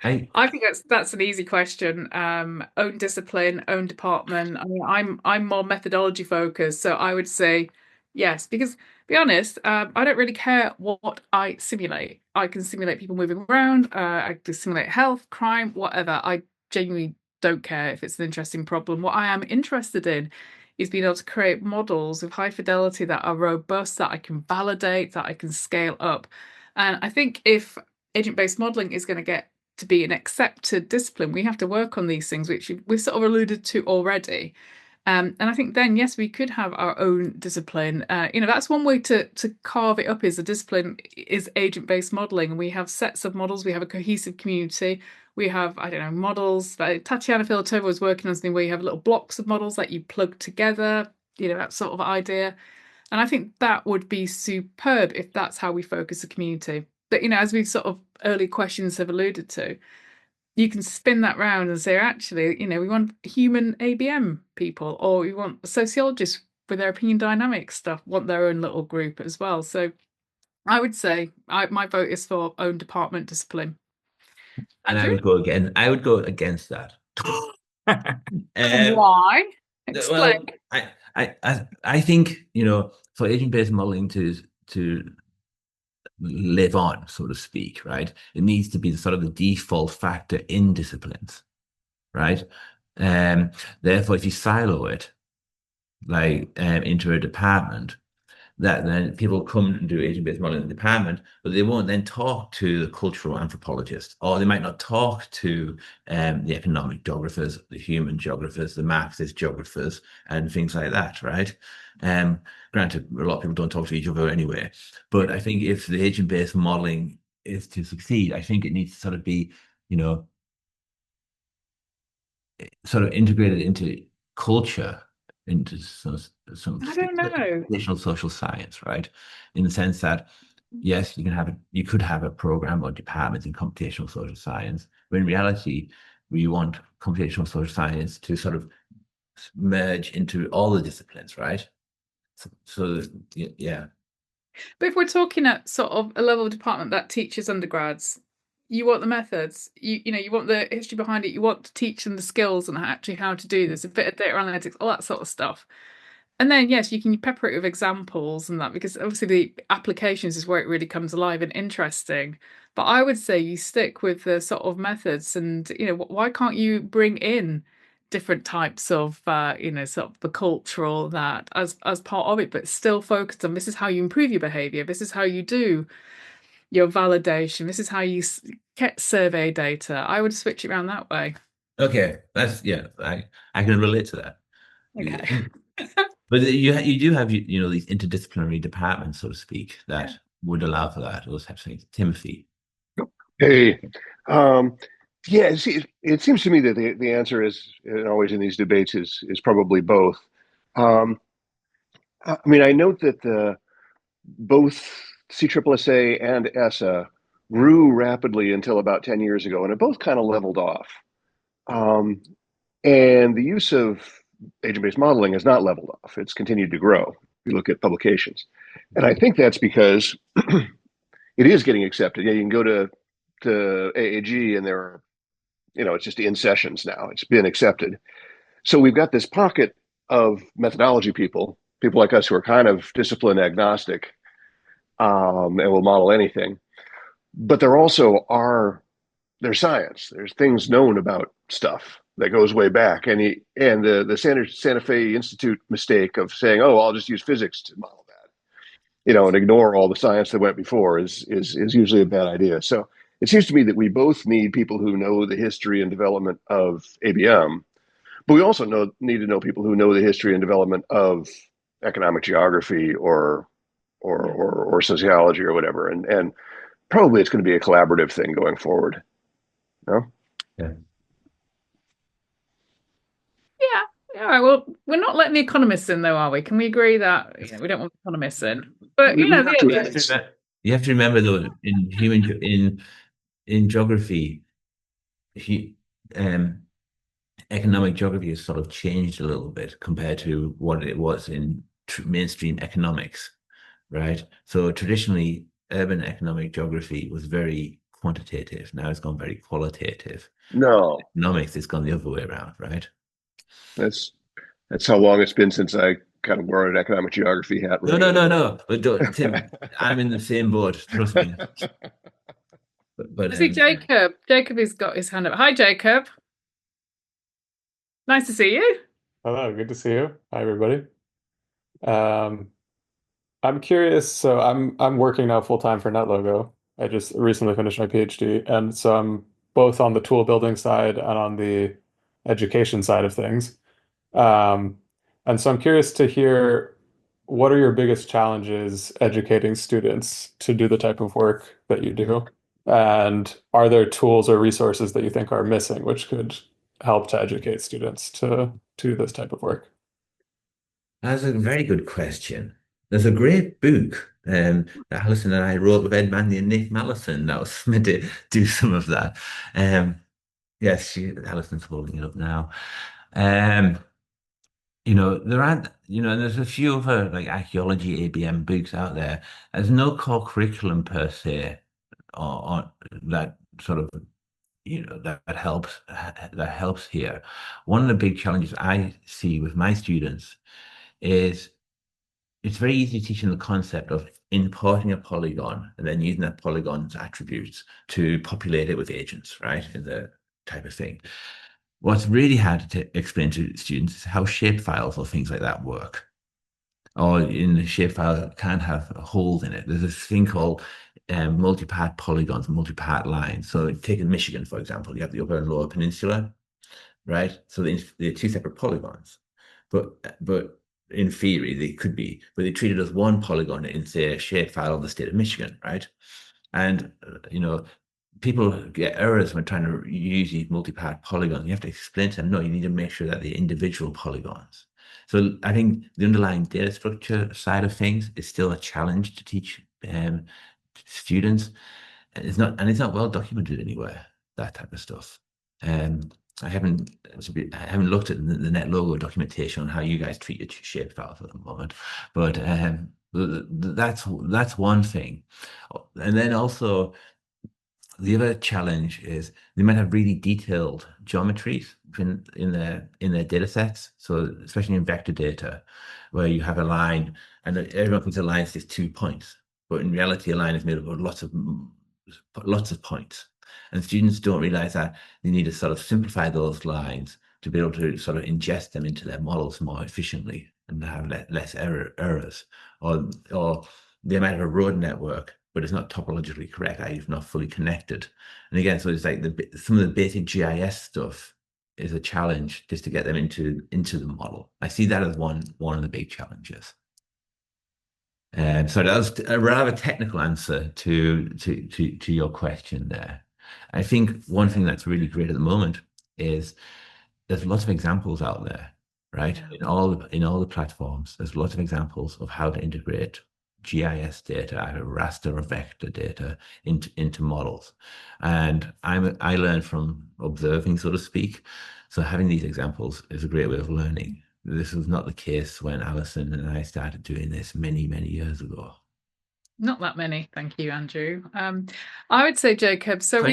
B: I think that's an easy question. Own discipline, own department. I mean, I'm more methodology focused, so I would say yes, because be honest, I don't really care what I simulate. I can simulate people moving around, I can simulate health, crime, whatever. I genuinely don't care if it's an interesting problem. What I am interested in is being able to create models with high fidelity that are robust, that I can validate, that I can scale up. And I think if agent-based modeling is going to get to be an accepted discipline, we have to work on these things, which we've sort of alluded to already. And I think then, yes, we could have our own discipline. That's one way to carve it up is a discipline is agent-based modeling. And we have sets of models, we have a cohesive community, we have, I don't know, models. Tatiana Filatova was working on something where you have little blocks of models that you plug together, that sort of idea. And I think that would be superb if that's how we focus the community. But, as we sort of early questions have alluded to, you can spin that round and say, actually, we want human ABM people, or we want sociologists with their opinion dynamics stuff, want their own little group as well. So I would say my vote is for own department discipline.
C: And
B: Andrew?
C: I would go against that.
B: Why? Explain.
C: Well, I think, for agent-based modeling to live on, so to speak, right? It needs to be the sort of the default factor in disciplines, right? Therefore, if you silo it, like into a department, that then people come and do agent-based modeling in the department, but they won't then talk to the cultural anthropologist, or they might not talk to the economic geographers, the human geographers, the Marxist geographers, and things like that, right? Granted, a lot of people don't talk to each other anyway, but I think if the agent-based modeling is to succeed, I think it needs to sort of be, sort of integrated into culture, into some
B: I don't know.
C: traditional social science, right? In the sense that, yes, you could have a program or department in computational social science, but in reality, we want computational social science to sort of merge into all the disciplines, right? So yeah.
B: But if we're talking at sort of a level of department that teaches undergrads, you want the methods, you want the history behind it, you want to teach them the skills and actually how to do this, a bit of data analytics, all that sort of stuff. And then, yes, you can pepper it with examples and that, because obviously the applications is where it really comes alive and interesting. But I would say you stick with the sort of methods and, why can't you bring in different types of, sort of the cultural that as part of it, but still focused on this is how you improve your behavior. This is how you do your validation. This is how you get survey data. I would switch it around that way.
C: Okay, I can relate to that.
B: Okay.
C: But you do have these interdisciplinary departments, so to speak, that would allow for that. Those types of things. Timothy.
D: Hey, yeah. It seems to me that the answer is, and always in these debates, is probably both. I mean, I note that both CSSSA and ESSA grew rapidly until about 10 years ago, and it both kind of leveled off. And the use of agent-based modeling has not leveled off. It's continued to grow. If you look at publications. And I think that's because it is getting accepted. Yeah, you can go to AAG and there are, it's just in sessions now. It's been accepted. So we've got this pocket of methodology people like us who are kind of discipline agnostic, and will model anything. But there also there's science. There's things known about stuff that goes way back. And the Santa Fe Institute mistake of saying, oh, I'll just use physics to model that, and ignore all the science that went before is usually a bad idea. So it seems to me that we both need people who know the history and development of ABM, but we also need to know people who know the history and development of economic geography or sociology or whatever. And probably it's going to be a collaborative thing going forward. No?
C: Yeah.
B: Yeah. All right. Well, we're not letting the economists in, though, are we? Can we agree that we don't want economists in? But
C: you have to remember, though, in geography, economic geography has sort of changed a little bit compared to what it was in mainstream economics, right? So traditionally, urban economic geography was very quantitative. Now it's gone very qualitative.
D: No.
C: Economics has gone the other way around, right?
D: That's how long it's been since I kind of wore an economic geography hat.
C: No. But Tim, I'm in the same boat. Trust me.
B: I see Jacob. Jacob has got his hand up. Hi, Jacob. Nice to see you.
E: Hello, good to see you. Hi, everybody. Um, I'm curious. So I'm working now full time for NetLogo. I just recently finished my PhD, and so I'm both on the tool building side and on the education side of things. Um, and so I'm curious to hear what are your biggest challenges educating students to do the type of work that you do? And are there tools or resources that you think are missing, which could help to educate students to do this type of work?
C: That's a very good question. There's a great book that Alison and I wrote with Ed Manley and Nick Mallison that was meant to do some of that. Yes, Alison's holding it up now. There aren't, and there's a few other like archaeology ABM books out there. There's no core curriculum per se, or that sort of, that helps here. One of the big challenges I see with my students is it's very easy teaching the concept of importing a polygon and then using that polygon's attributes to populate it with agents, right? In the type of thing. What's really hard to explain to students is how shapefiles or things like that work. Or in the shapefile can't have holes in it. There's this thing called multi-part polygons, multi-part lines. So take in Michigan, for example, you have the upper and lower peninsula, right? So they're two separate polygons. But in theory, they could be, but they treat it as one polygon in, say, a shapefile of the state of Michigan, right? And, people get errors when trying to use these multi-part polygons. You have to explain to them, no, you need to make sure that they're individual polygons. So I think the underlying data structure side of things is still a challenge to teach students. It's not well documented anywhere, that type of stuff. I haven't looked at the NetLogo documentation on how you guys treat your shapefiles at the moment, but that's one thing. And then also the other challenge is they might have really detailed geometries in their data sets. So especially in vector data, where you have a line and everyone thinks a line is just 2 points, but in reality, a line is made up of lots of points. And students don't realize that they need to sort of simplify those lines to be able to sort of ingest them into their models more efficiently and have less errors. Or they might have a road network, but it's not topologically correct, i.e. not fully connected. And again, so it's like some of the basic GIS stuff is a challenge just to get them into the model. I see that as one of the big challenges. So that was a rather technical answer to your question there. I think one thing that's really great at the moment is there's lots of examples out there, right?
B: Yeah.
C: In all the platforms, there's lots of examples of how to integrate GIS data, either raster or vector data, into models. And I learn from observing, so to speak. So having these examples is a great way of learning. This was not the case when Alison and I started doing this many, many years ago.
B: Not that many, thank you, Andrew. I would say, Jacob. So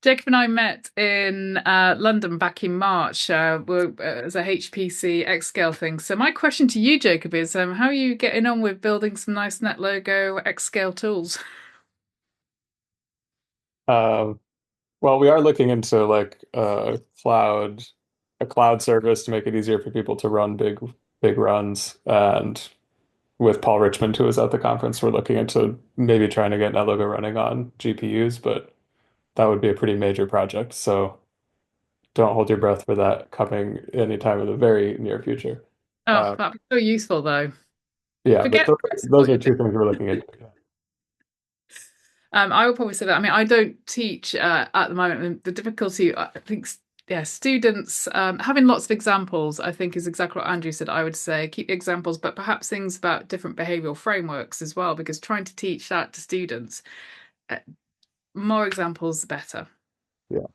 B: Jacob and I met in London back in March as a HPC Xscale thing. So my question to you, Jacob, is how are you getting on with building some nice NetLogo Xscale tools?
E: Well, we are looking into like a cloud service to make it easier for people to run big runs. And with Paul Richmond, who was at the conference, we're looking into maybe trying to get NetLogo running on GPUs, but that would be a pretty major project. So don't hold your breath for that coming anytime in the very near future.
B: Oh, that'd be so useful, though.
E: Yeah,
B: Forget
E: but those are two things we're looking at.
B: I would probably say that. I mean, I don't teach at the moment. And the difficulty, I think, students having lots of examples, I think, is exactly what Andrew said. I would say keep the examples, but perhaps things about different behavioral frameworks as well, because trying to teach that to students, more examples, the better.
E: Yeah.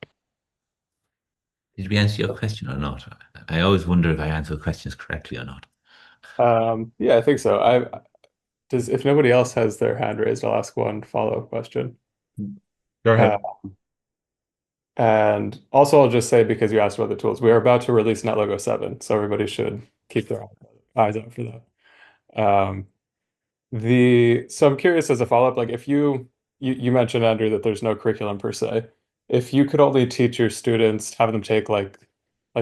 C: Did we answer your question or not? I always wonder if I answer questions correctly or not.
E: Yeah, I think so. If nobody else has their hand raised, I'll ask one follow-up question.
A: Go ahead.
E: And also, I'll just say, because you asked about the tools, we are about to release NetLogo 7, so everybody should keep their eye eyes out for that. So I'm curious as a follow-up, like if you mentioned, Andrew, that there's no curriculum per se. If you could only teach your students, have them take like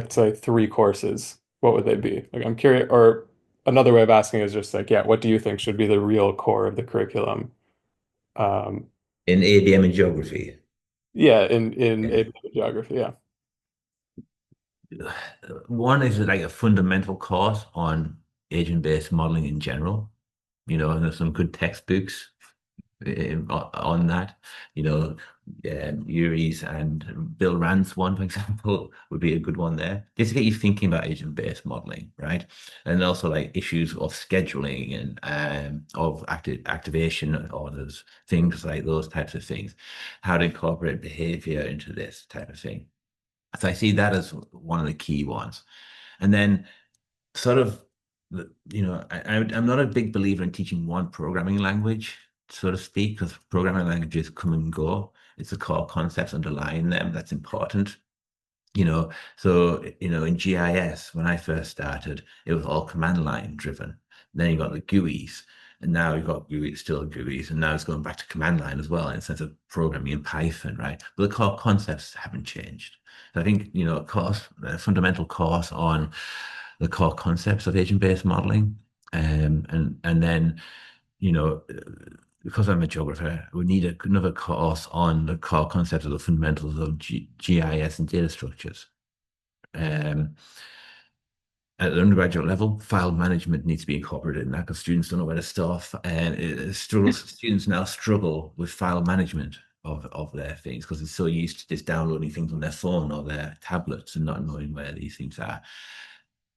E: say 3 courses, what would they be? Like I'm curious, or another way of asking is just like, yeah, what do you think should be the real core of the curriculum? Um,
C: In ABM and geography.
E: yeah, in geography, yeah.
C: One is like a fundamental course on agent-based modeling in general. And there's some good textbooks on that. Yuri's and Bill Rand's one, for example, would be a good one there. Just to get you thinking about agent-based modeling, right? And also like issues of scheduling and of activation orders, things like those types of things, how to incorporate behavior into this type of thing. So I see that as one of the key ones. And then sort of, I'm not a big believer in teaching one programming language, so to speak, because programming languages come and go. It's the core concepts underlying them that's important. So in GIS, when I first started, it was all command line driven. Then you got the GUIs, and now you've got still GUIs, and now it's going back to command line as well in the sense of programming in Python, right? But the core concepts haven't changed. So I think, a fundamental course on the core concepts of agent-based modeling, and then, you know, because I'm a geographer, we need another course on the core concepts of the fundamentals of GIS and data structures. At the undergraduate level, file management needs to be incorporated in that because students don't know where to store, and students now struggle with file management of their things because they're so used to just downloading things on their phone or their tablets and not knowing where these things are.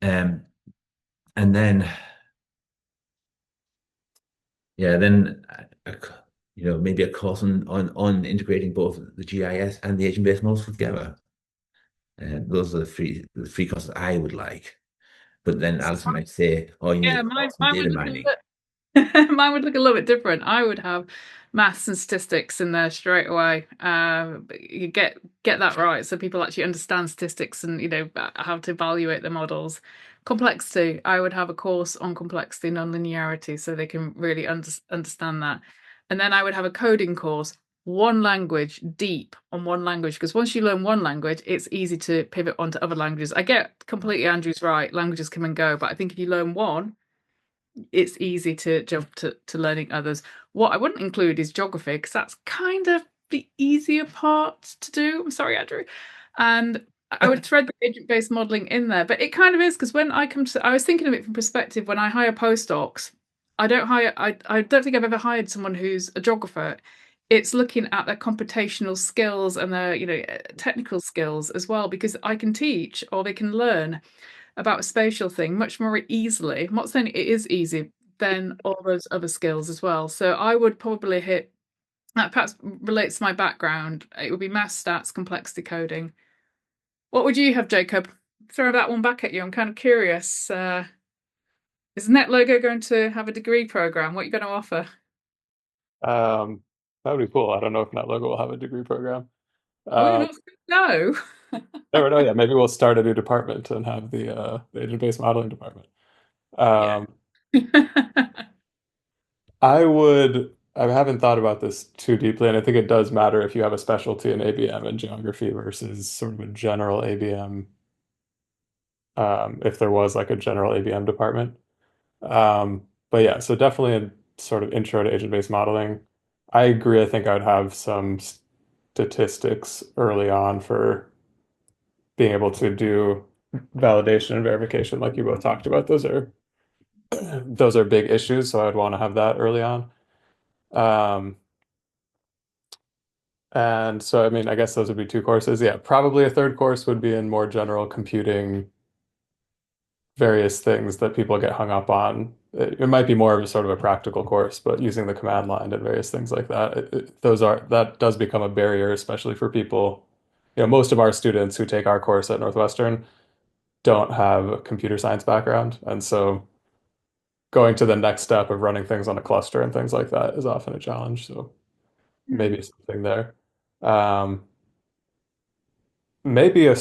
C: And then, yeah, then maybe a course on integrating both the GIS and the agent-based models together. Those are the three courses I would like. But then Alison might say, "Oh, you need
B: Yeah,
C: a course in
B: mine
C: data
B: would
C: mining."
B: mine would look a little bit different. I would have maths and statistics in there straight away. But you get that right, so people actually understand statistics and how to evaluate the models. Complexity. I would have a course on complexity, non-linearity, so they can really understand that. And then I would have a coding course, one language, deep on one language, because once you learn one language, it's easy to pivot onto other languages. I get completely Andrew's right. Languages come and go, but I think if you learn one, it's easy to jump to learning others. What I wouldn't include is geography because that's kind of the easier part to do. I'm sorry, Andrew. And I would thread the agent-based modeling in there, but it kind of is because when I was thinking of it from perspective when I hire postdocs, I don't think I've ever hired someone who's a geographer. It's looking at their computational skills and their, technical skills as well, because I can teach or they can learn about a spatial thing much more easily. I'm not saying it is easy than all those other skills as well. So I would probably hit that perhaps relates to my background. It would be math, stats, complexity coding. What would you have, Jacob? Throw that one back at you. I'm kind of curious. Is NetLogo going to have a degree program? What are you going to offer?
E: That would be cool. I don't know if NetLogo will have a degree program.
B: Oh, you're not no.
E: Never know. Yeah, maybe we'll start a new department and have the agent-based modeling department.
B: Yeah.
E: I haven't thought about this too deeply, and I think it does matter if you have a specialty in ABM and geography versus sort of a general ABM, if there was like a general ABM department. But yeah, so definitely a sort of intro to agent-based modeling. I agree. I think I would have some statistics early on for being able to do validation and verification, like you both talked about. Those are big issues, so I'd want to have that early on. Um, and so, I mean, I guess those would be 2 courses. Yeah, probably a third course would be in more general computing, various things that people get hung up on. It might be more of a sort of a practical course, but using the command line and various things like that, that does become a barrier, especially for people. Most of our students who take our course at Northwestern don't have a computer science background, and so going to the next step of running things on a cluster and things like that is often a challenge. So maybe something there. Um, maybe a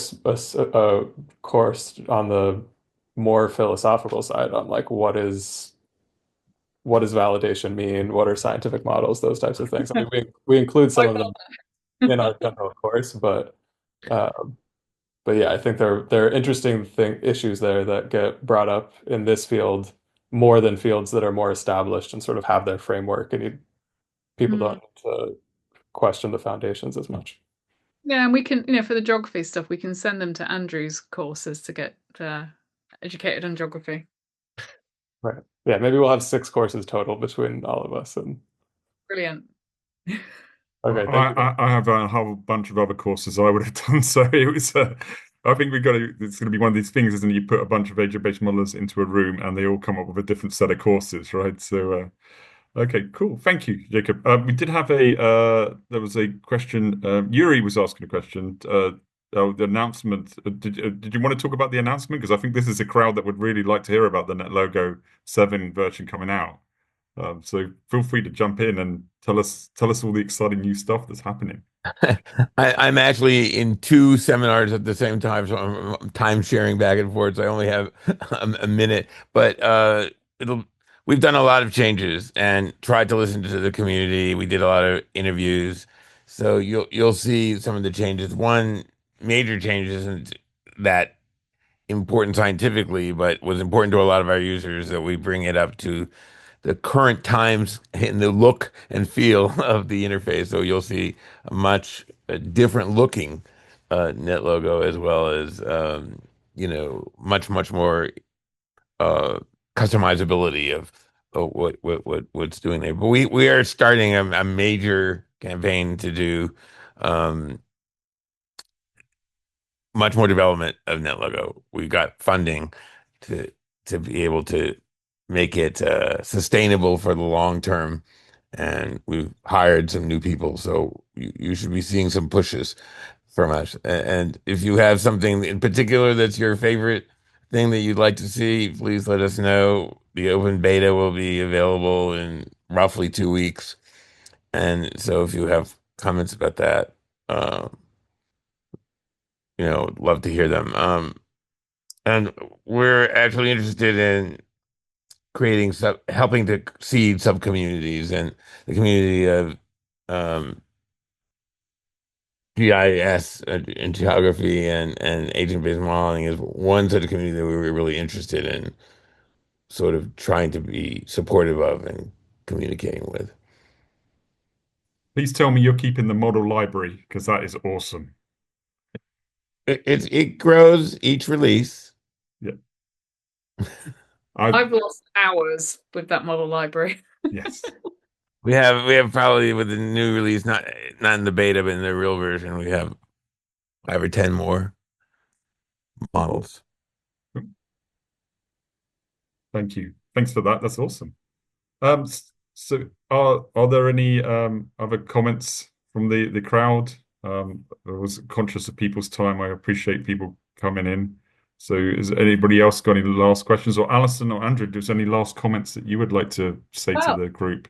E: course on the more philosophical side on like what does validation mean? What are scientific models? Those types of things. I mean, we include some of them in our general course, but yeah, I think there are interesting issues there that get brought up in this field more than fields that are more established and sort of have their framework, and people don't need to question the foundations as much.
B: Yeah, and we can, for the geography stuff, we can send them to Andrew's courses to get educated on geography.
E: Right. Yeah, maybe we'll have 6 courses total between all of us. And
B: Brilliant.
E: okay, thank you.
A: I have a whole bunch of other courses I would have done. So it was, I think it's going to be one of these things, isn't it? You put a bunch of agent-based modelers into a room and they all come up with a different set of courses, right? So, okay, cool. Thank you, Jacob. We did have there was a question. Yuri was asking a question. The announcement. Did you want to talk about the announcement? Because I think this is a crowd that would really like to hear about the NetLogo 7 version coming out. So feel free to jump in and tell us all the exciting new stuff that's happening.
F: I'm actually in 2 seminars at the same time, so I'm time sharing back and forth. So I only have a minute, but we've done a lot of changes and tried to listen to the community. We did a lot of interviews, so you'll see some of the changes. One major change isn't that important scientifically, but was important to a lot of our users, that we bring it up to the current times and the look and feel of the interface. So you'll see a much different looking NetLogo, as well as much more customizability of what's doing there. But we are starting a major campaign to do much more development of NetLogo. We got funding to be able to make it sustainable for the long term, and we've hired some new people, so you should be seeing some pushes from us. And if you have something in particular that's your favorite thing that you'd like to see, please let us know. The open beta will be available in roughly 2 weeks, and so if you have comments about that, love to hear them. And we're actually interested in creating helping to seed sub communities, and the community of GIS and geography and agent-based modeling is one sort of community that we were really interested in sort of trying to be supportive of and communicating with.
A: Please tell me you're keeping the model library, because that is awesome.
F: It grows each release.
A: Yeah.
B: I've lost hours with that model library.
A: Yes.
F: We have probably, with the new release, not in the beta, but in the real version, we have 5 or 10 more models.
A: Thank you. Thanks for that. That's awesome. So are there any other comments from the crowd? I was conscious of people's time. I appreciate people coming in. So is anybody else got any last questions? Or Alison or Andrew, is there any last comments that you would like to say to the group?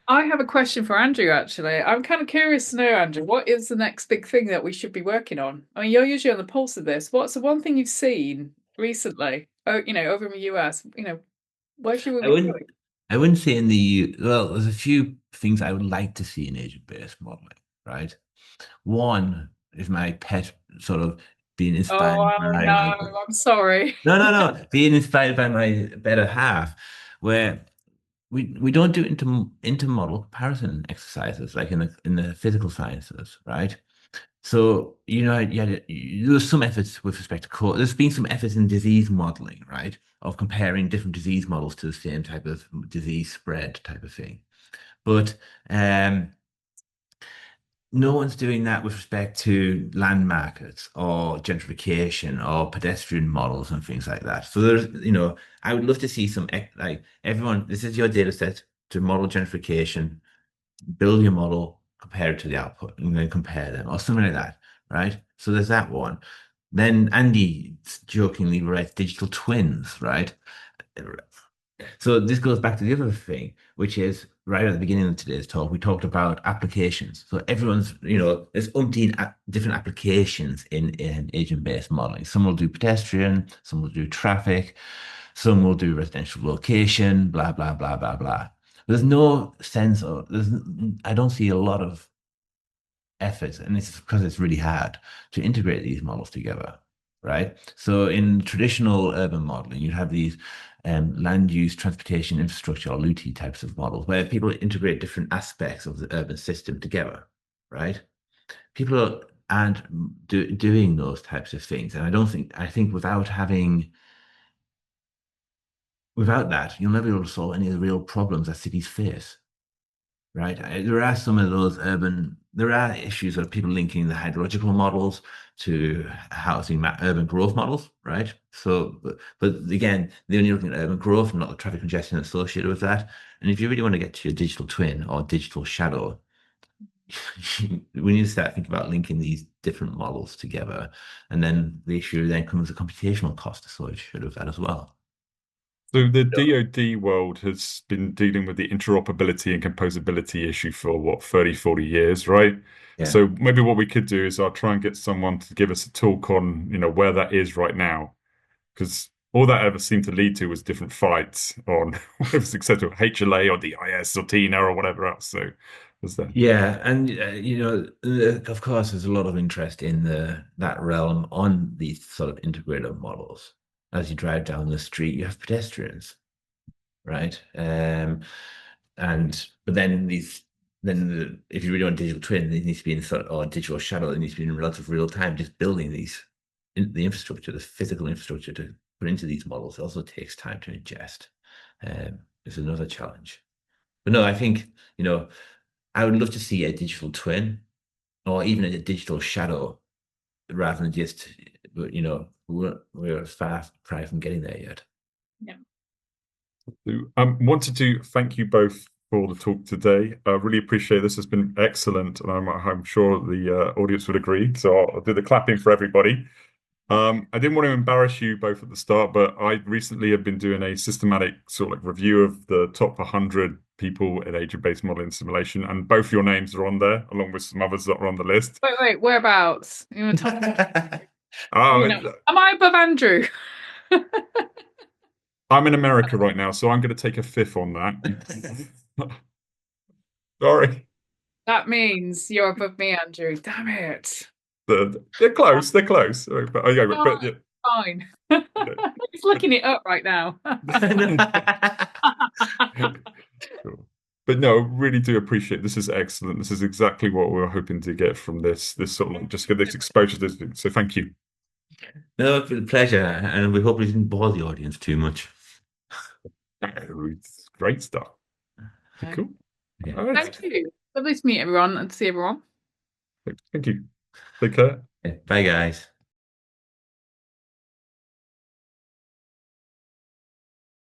B: I have a question for Andrew, actually. I'm kind of curious to know, Andrew, what is the next big thing that we should be working on? I mean, you're usually on the pulse of this. What's the one thing you've seen recently, over in the US? Where should we be going?
C: I wouldn't say well, there's a few things I would like to see in agent-based modeling, right? One is my pet sort of being inspired by
B: I'm sorry.
C: No. Being inspired by my better half, where we don't do inter-model comparison exercises like in the physical sciences, right? So there's some efforts with respect to there's been some efforts in disease modeling, right, of comparing different disease models to the same type of disease spread type of thing, but no one's doing that with respect to land markets or gentrification or pedestrian models and things like that. So there's, I would love to see some, like, everyone, this is your data set to model gentrification, build your model, compare it to the output, and then compare them, or something like that, right? So there's that one. Then Andy jokingly writes digital twins, right? So this goes back to the other thing, which is right at the beginning of today's talk, we talked about applications. So everyone's, there's umpteen different applications in agent-based modeling. Some will do pedestrian, some will do traffic, some will do residential location, blah, blah, blah, blah, blah. There's no sense of, I don't see a lot of effort, and it's because it's really hard to integrate these models together, right? So in traditional urban modeling, you have these land use, transportation, infrastructure, or LUTI types of models where people integrate different aspects of the urban system together, right? People aren't doing those types of things, and I think without that, you'll never be able to solve any of the real problems that cities face. Right. There are some of those there are issues of people linking the hydrological models to housing urban growth models, right? So, but again, they're only looking at urban growth, not the traffic congestion associated with that. And if you really want to get to your digital twin or digital shadow, we need to start thinking about linking these different models together. And then the issue then comes the computational cost associated with that as well.
A: So the DoD world has been dealing with the interoperability and composability issue for what, 30, 40 years, right?
C: Yeah.
A: So maybe what we could do is I'll try and get someone to give us a talk on, where that is right now. Because all that ever seemed to lead to was different fights on whether it was acceptable HLA or DIS or TINA or whatever else. So was that?
C: Yeah, and of course, there's a lot of interest in that realm on these sort of integrated models. As you drive down the street, you have pedestrians, right? But then if you really want digital twin, it needs to be in or digital shadow, it needs to be in relative real time, just building the infrastructure, the physical infrastructure to put into these models. It also takes time to ingest. It's another challenge. But no, I think, I would love to see a digital twin or even a digital shadow rather than just, we're far from getting there yet.
B: Yeah.
A: Wanted to thank you both for the talk today. I really appreciate this. Has been excellent, and I'm sure the audience would agree. So I'll do the clapping for everybody. I didn't want to embarrass you both at the start, but I recently have been doing a systematic sort of review of the top 100 people in agent-based modeling simulation, and both your names are on there, along with some others that are on the list.
B: Wait, whereabouts? You want to tell me?
A: Oh,
B: am I above Andrew?
A: I'm in America right now, so I'm going to take a fifth on that. Sorry.
B: That means you're above me, Andrew. Damn it.
A: They're close. They're close. But yeah.
B: Fine. He's looking it up right now.
A: But no, really do appreciate this. Is excellent. This is exactly what we were hoping to get from this sort of just get this exposure to this thing. So thank you.
C: No, it's been a pleasure, and we hope we didn't bore the audience too much.
A: It's great stuff. Okay. Cool.
C: Yeah.
A: All right.
B: Thank you. Lovely to meet everyone and to see everyone.
A: Thank you. Take care.
C: Yeah. Bye, guys.